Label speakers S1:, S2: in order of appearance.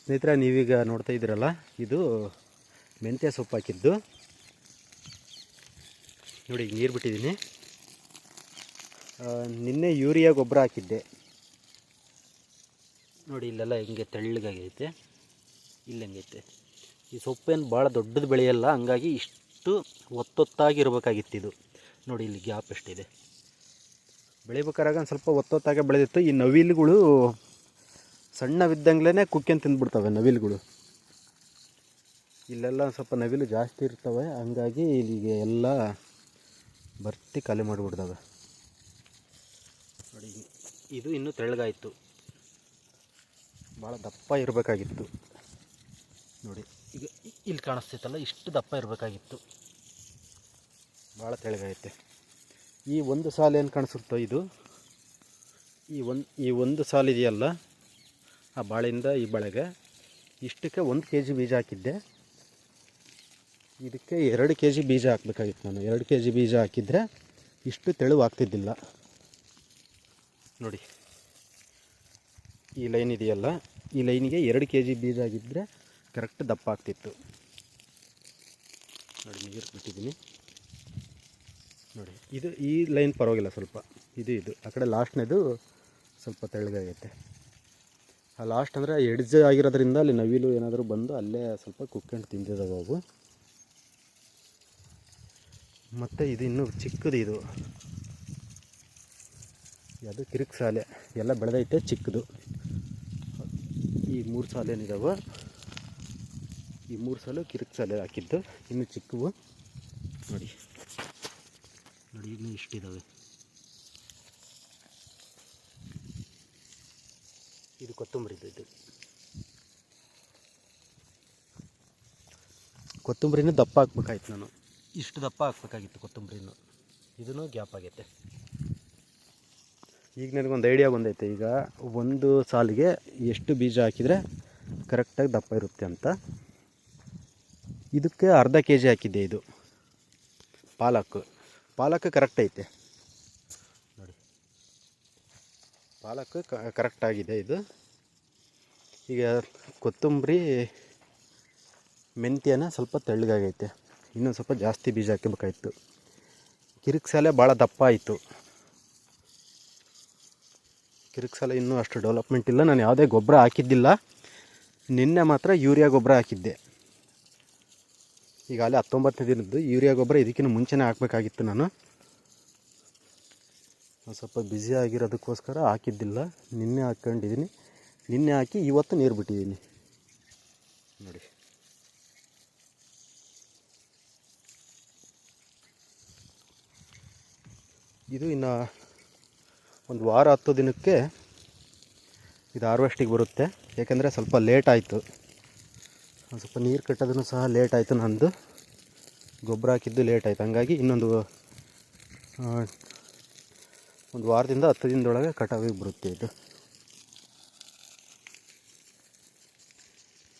S1: ಸ್ನೇಹಿತರೆ, ನೀವೀಗ ನೋಡ್ತಾ ಇದ್ದೀರಲ್ಲ, ಇದು ಮೆಂತ್ಯ ಸೊಪ್ಪು ಹಾಕಿದ್ದು ನೋಡಿ. ಈಗ ನೀರು ಬಿಟ್ಟಿದ್ದೀನಿ. ನಿನ್ನೆ ಯೂರಿಯಾ ಗೊಬ್ಬರ ಹಾಕಿದ್ದೆ ನೋಡಿ. ಇಲ್ಲೆಲ್ಲ ಹಿಂಗೆ ತೆಳ್ಳಗಾಗೈತೆ, ಇಲ್ಲಿ ಹೆಂಗೈತೆ. ಈ ಸೊಪ್ಪೇನು ಭಾಳ ದೊಡ್ಡದು ಬೆಳೆಯಲ್ಲ, ಹಂಗಾಗಿ ಇಷ್ಟು ಒತ್ತೊತ್ತಾಗಿರ್ಬೇಕಾಗಿತ್ತು ಇದು. ನೋಡಿ ಇಲ್ಲಿ ಗ್ಯಾಪ್ ಎಷ್ಟಿದೆ. ಬೆಳಿಬೇಕಾರಾಗ ಒಂದು ಸ್ವಲ್ಪ ಒತ್ತೊತ್ತಾಗೆ ಬೆಳೆದಿತ್ತು. ಈ ನವಿಲುಗಳು ಸಣ್ಣವಿದ್ದಂಗ್ಲೇ ಕುಕ್ಕೇನು ತಿಂದ್ಬಿಡ್ತವೆ ನವಿಲುಗಳು. ಇಲ್ಲೆಲ್ಲ ಸ್ವಲ್ಪ ನವಿಲು ಜಾಸ್ತಿ ಇರ್ತವೆ, ಹಂಗಾಗಿ ಇಲ್ಲಿಗೆ ಎಲ್ಲ ಬರ್ತಿ ಖಾಲಿ ಮಾಡಿಬಿಡ್ತವೆ ನೋಡಿ. ಇದು ಇನ್ನೂ ತೆಳ್ಳಗಾಯಿತು, ಭಾಳ ದಪ್ಪ ಇರಬೇಕಾಗಿತ್ತು ನೋಡಿ. ಈಗ ಇಲ್ಲಿ ಕಾಣಿಸ್ತೈತಲ್ಲ, ಇಷ್ಟು ದಪ್ಪ ಇರಬೇಕಾಗಿತ್ತು, ಭಾಳ ತೆಳ್ಳಗೈತೆ. ಈ ಒಂದು ಸಾಲು ಏನು ಕಾಣಿಸುತ್ತೋ ಇದು, ಈ ಒಂದು ಸಾಲು ಇದೆಯಲ್ಲ, ಆ ಬಾಳೆಯಿಂದ ಈ ಬಾಳೆಗೆ ಇಷ್ಟಕ್ಕೆ 1 kg ಬೀಜ ಹಾಕಿದ್ದೆ. ಇದಕ್ಕೆ 2 kg ಬೀಜ ಹಾಕಬೇಕಾಗಿತ್ತು ನಾನು. 2 kg ಬೀಜ ಹಾಕಿದರೆ ಇಷ್ಟು ತೆಳುವಾಗ್ತಿದ್ದಿಲ್ಲ ನೋಡಿ. ಈ ಲೈನ್ ಇದೆಯಲ್ಲ, ಈ ಲೈನಿಗೆ 2 kg ಬೀಜ ಆಗಿದ್ದರೆ ಕರೆಕ್ಟ್ ದಪ್ಪ ಆಗ್ತಿತ್ತು ನೋಡಿ. ನೀರು ಬಿಟ್ಟಿದ್ದೀನಿ ನೋಡಿ. ಈ ಲೈನ್ ಪರವಾಗಿಲ್ಲ, ಸ್ವಲ್ಪ ಇದು ಆ ಕಡೆ ಲಾಸ್ಟ್ನೇದು ಸ್ವಲ್ಪ ತೆಳ್ಳಗಾಗೈತೆ. ಆ ಲಾಸ್ಟ್ ಅಂದರೆ ಎಡ್ಜ್ ಆಗಿರೋದ್ರಿಂದ ಅಲ್ಲಿ ನವಿಲು ಏನಾದರೂ ಬಂದು ಅಲ್ಲೇ ಸ್ವಲ್ಪ ಕುಕ್ಕೊಂಡು ತಿಂದಿದ್ದಾವೆ ಅವು. ಮತ್ತು ಇದು ಇನ್ನೂ ಚಿಕ್ಕದು, ಇದು ಅದು ಕಿರಿಕ್ ಸಾಲೆ ಎಲ್ಲ ಬೆಳೆದೈತೆ, ಚಿಕ್ಕದು. ಈ 3 ಸಾಲು ಏನಿದಾವೆ, ಈ 3 ಸಾಲು ಕಿರಿಕ್ ಸಾಲೆ ಹಾಕಿದ್ದು, ಇನ್ನೂ ಚಿಕ್ಕವು ನೋಡಿ. ಇನ್ನೂ ಇಷ್ಟಿದ್ದಾವೆ. ಇದು ಕೊತ್ತಂಬರಿದು. ಇದು ಕೊತ್ತಂಬರಿನೂ ದಪ್ಪ ಹಾಕ್ಬೇಕಾಯ್ತು ನಾನು. ಇಷ್ಟು ದಪ್ಪ ಹಾಕ್ಬೇಕಾಗಿತ್ತು ಕೊತ್ತಂಬರಿನೂ. ಇದೂ ಗ್ಯಾಪ್ ಆಗೈತೆ. ಈಗ ನನಗೊಂದು ಐಡಿಯಾ ಬಂದೈತೆ. ಈಗ ಒಂದು ಸಾಲಿಗೆ ಎಷ್ಟು ಬೀಜ ಹಾಕಿದರೆ ಕರೆಕ್ಟಾಗಿ ದಪ್ಪ ಇರುತ್ತೆ ಅಂತ. ಇದಕ್ಕೆ ಅರ್ಧ kg ಹಾಕಿದ್ದೆ. ಇದು ಪಾಲಕ್ ಕರೆಕ್ಟ್ ಐತೆ ನೋಡಿ. ಪಾಲಕ್ ಕರೆಕ್ಟಾಗಿದೆ ಇದು. ಈಗ ಕೊತ್ತಂಬರಿ ಮೆಂತ್ಯನ ಸ್ವಲ್ಪ ತೆಳ್ಳಗಾಗೈತೆ, ಇನ್ನೊಂದು ಸ್ವಲ್ಪ ಜಾಸ್ತಿ ಬೀಜ ಹಾಕಬೇಕಾಯ್ತು. ಕಿರಿಕ್ ಸಾಲೆ ಭಾಳ ದಪ್ಪ ಆಯಿತು. ಕಿರಿಕ್ ಸಾಲೆ ಇನ್ನೂ ಅಷ್ಟು ಡೆವಲಪ್ಮೆಂಟ್ ಇಲ್ಲ. ನಾನು ಯಾವುದೇ ಗೊಬ್ಬರ ಹಾಕಿದ್ದಿಲ್ಲ. ನಿನ್ನೆ ಮಾತ್ರ ಯೂರಿಯಾ ಗೊಬ್ಬರ ಹಾಕಿದ್ದೆ. ಈಗ ಅಲ್ಲೇ 19ನೇ ದಿನದ್ದು ಯೂರಿಯಾ ಗೊಬ್ಬರ ಇದಕ್ಕಿಂತ ಮುಂಚೆನೇ ಹಾಕಬೇಕಾಗಿತ್ತು. ನಾನು ಸ್ವಲ್ಪ ಬ್ಯುಸಿ ಆಗಿರೋದಕ್ಕೋಸ್ಕರ ಹಾಕಿದ್ದಿಲ್ಲ. ನಿನ್ನೆ ಹಾಕ್ಕೊಂಡಿದ್ದೀನಿ. ನಿನ್ನೆ ಹಾಕಿ ಇವತ್ತು ನೀರು ಬಿಟ್ಟಿದ್ದೀನಿ ನೋಡಿ. ಇದು ಇನ್ನು ಒಂದು ವಾರ 10 ದಿನಕ್ಕೆ ಇದು ಹಾರ್ವೆಸ್ಟಿಗೆ ಬರುತ್ತೆ. ಯಾಕೆಂದರೆ ಸ್ವಲ್ಪ ಲೇಟ್ ಆಯಿತು, ಒಂದು ಸ್ವಲ್ಪ ನೀರು ಕಟ್ಟೋದನ್ನು ಸಹ ಲೇಟ್ ಆಯಿತು. ನಂದು ಗೊಬ್ಬರ ಹಾಕಿದ್ದು ಲೇಟ್ ಆಯಿತು. ಹಂಗಾಗಿ ಇನ್ನೊಂದು ವಾರದಿಂದ 10 ದಿನದೊಳಗೆ ಕಟಾವಿಗೆ ಬರುತ್ತೆ ಇದು.